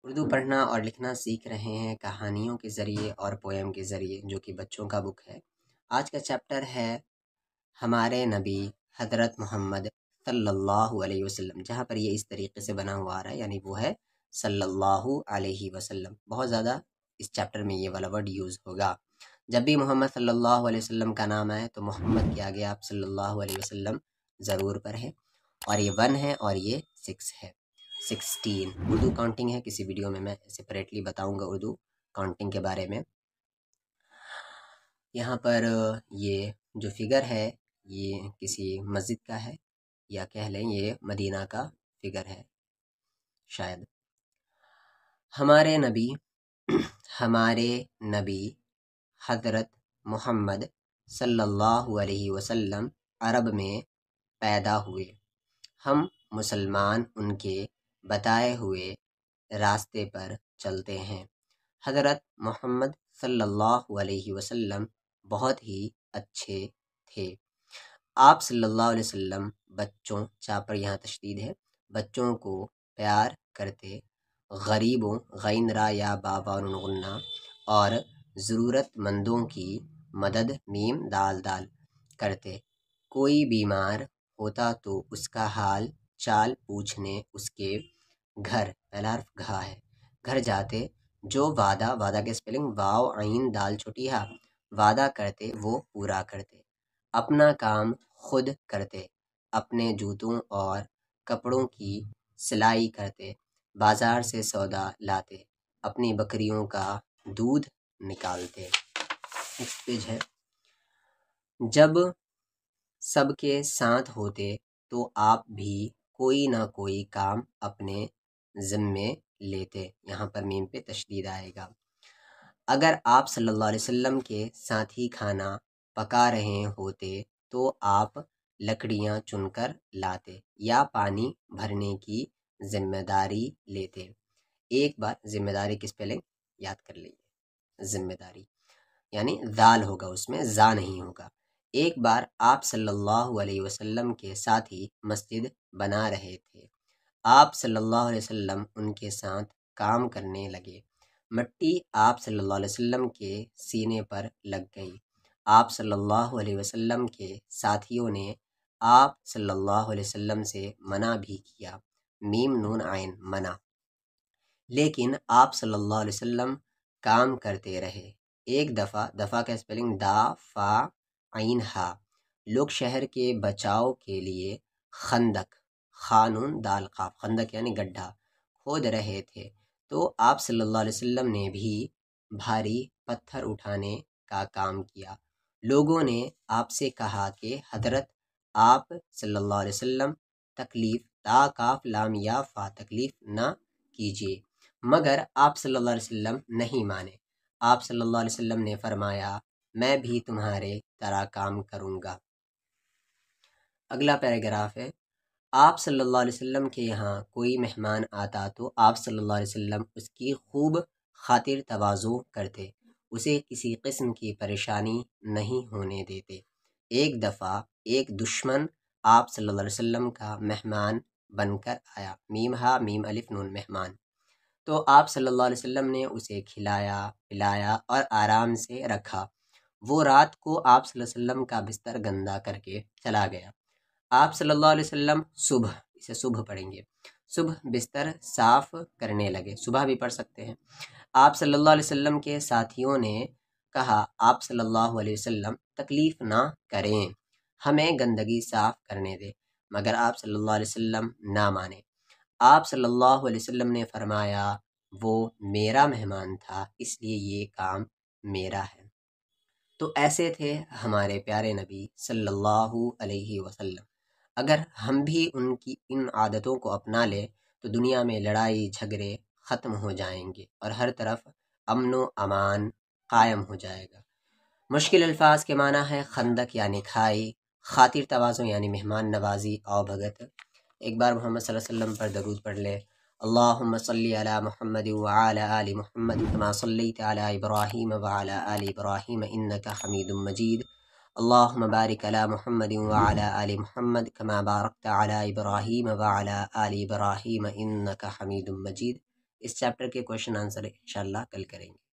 اردو پڑھنا اور لکھنا سیکھ رہے ہیں کہانیوں کے ذریعے اور پویم کے ذریعے، جو کہ بچوں کا بک ہے۔ آج کا چیپٹر ہے ہمارے نبی حضرت محمد صلی اللہ علیہ وسلم، جہاں پر یہ اس طریقے سے بنا ہوا آ رہا ہے، یعنی وہ ہے صلی اللہ علیہ وسلم۔ بہت زیادہ اس چیپٹر میں یہ والا ورڈ یوز ہوگا۔ جب بھی محمد صلی اللہ علیہ وسلم کا نام آئے تو محمد کے آگے آپ صلی اللہ علیہ وسلم ضرور پڑھیں، اور یہ 1 ہے اور یہ 6 ہے، 16 اردو کاؤنٹنگ ہے۔ کسی ویڈیو میں سپریٹلی بتاؤں گا اردو کاؤنٹنگ کے بارے میں۔ یہاں پر یہ جو فگر ہے یہ کسی مسجد کا ہے، یا کہہ لیں یہ مدینہ کا فگر ہے شاید۔ ہمارے نبی حضرت محمد صلی اللہ علیہ وسلم عرب میں پیدا ہوئے۔ ہم مسلمان ان کے بتائے ہوئے راستے پر چلتے ہیں۔ حضرت محمد صلی اللہ علیہ وسلم بہت ہی اچھے تھے۔ آپ صلی اللہ علیہ وسلم بچوں، چا پر یہاں تشدید ہے، بچوں کو پیار کرتے، غریبوں غین را یا بابا غنہ اور ضرورت مندوں کی مدد میم دال دال کرتے۔ کوئی بیمار ہوتا تو اس کا حال چال پوچھنے اس کے گھر، پہلا حرف گھا ہے، گھر جاتے۔ جو وعدہ کے سپیلنگ واو عین دال چھوٹی ہا، وعدہ کرتے وہ پورا کرتے۔ اپنا کام خود کرتے، اپنے جوتوں اور کپڑوں کی سلائی کرتے، بازار سے سودا لاتے، اپنی بکریوں کا دودھ نکالتے۔ نیکسٹ پیج ہے۔ جب سب کے ساتھ ہوتے تو آپ بھی کوئی نہ کوئی کام اپنے ذمے لیتے، یہاں پر میم پہ تشدید آئے گا۔ اگر آپ صلی اللہ علیہ وسلم کے ساتھ ہی کھانا پکا رہے ہوتے تو آپ لکڑیاں چن کر لاتے یا پانی بھرنے کی ذمہ داری لیتے۔ ایک بار ذمہ داری کی سپیلنگ یاد کر لیجیے، ذمہ داری یعنی دال ہوگا، اس میں زا نہیں ہوگا۔ ایک بار آپ صلی اللہ علیہ وسلم کے ساتھ ہی مسجد بنا رہے تھے۔ آپ صلی اللہ علیہ وسلم ان کے ساتھ کام کرنے لگے۔ مٹی آپ صلی اللہ علیہ وسلم کے سینے پر لگ گئی۔ آپ صلی اللہ علیہ وسلم کے ساتھیوں نے آپ صلی اللہ علیہ وسلم سے منع بھی کیا، میم نون عین منع، لیکن آپ صلی اللہ علیہ وسلم کام کرتے رہے۔ ایک دفعہ کا سپیلنگ دا فا عین ہا، لوگ شہر کے بچاؤ کے لیے خندق، خانون دال قاف، خندق یعنی گڈھا کھود رہے تھے تو آپ صلی اللہ علیہ وسلم نے بھی بھاری پتھر اٹھانے کا کام کیا۔ لوگوں نے آپ سے کہا کہ حضرت آپ صلی اللہ علیہ وسلم تکلیف، تا کاف لام یا فا، تکلیف نہ کیجیے، مگر آپ صلی اللہ علیہ وسلم نہیں مانے۔ آپ صلی اللہ علیہ وسلم نے فرمایا میں بھی تمہارے طرح کام کروں گا۔ اگلا پیراگراف ہے۔ آپ صلی اللہ علیہ وسلم کے یہاں کوئی مہمان آتا تو آپ صلی اللہ علیہ وسلم اس کی خوب خاطر تواضع کرتے، اسے کسی قسم کی پریشانی نہیں ہونے دیتے۔ ایک دفعہ ایک دشمن آپ صلی اللہ علیہ وسلم کا مہمان بن کر آیا، میم ہا میم الف نون مہمان، تو آپ صلی اللہ علیہ وسلم نے اسے کھلایا پلایا اور آرام سے رکھا۔ وہ رات کو آپ صلی اللہ علیہ وسلم کا بستر گندا کر کے چلا گیا۔ آپ صلی اللہ علیہ وسلم صبح، اسے صبح پڑھیں گے، صبح بستر صاف کرنے لگے، صبح بھی پڑھ سکتے ہیں۔ آپ صلی اللہ علیہ وسلم کے ساتھیوں نے کہا آپ صلی اللہ علیہ وسلم تکلیف نہ کریں، ہمیں گندگی صاف کرنے دیں، مگر آپ صلی اللہ علیہ وسلم نہ مانے۔ آپ صلی اللہ علیہ وسلم نے فرمایا وہ میرا مہمان تھا اس لیے یہ کام میرا ہے۔ تو ایسے تھے ہمارے پیارے نبی صلی اللہ علیہ وسلم۔ اگر ہم بھی ان کی ان عادتوں کو اپنا لیں تو دنیا میں لڑائی جھگڑے ختم ہو جائیں گے اور ہر طرف امن و امان قائم ہو جائے گا۔ مشکل الفاظ کے معنی ہے خندق یعنی کھائی، خاطر تواضع یعنی مہمان نوازی، آؤ بھگت۔ ایک بار محمد صلی اللہ علیہ وسلم پر درود پڑھ لے۔ اللہم صلی علی محمد وعلی آل محمد کما صلیت علی ابراہیم وعلی آل ابراہیم انک حمید مجید۔ اللہم بارک علی محمد وعلی آل محمد کما بارکت علی ابراہیم وعلی آل ابراہیم انک حمید مجید۔ اس چیپٹر کے کوشچن آنسر انشاءاللہ کل کریں گے۔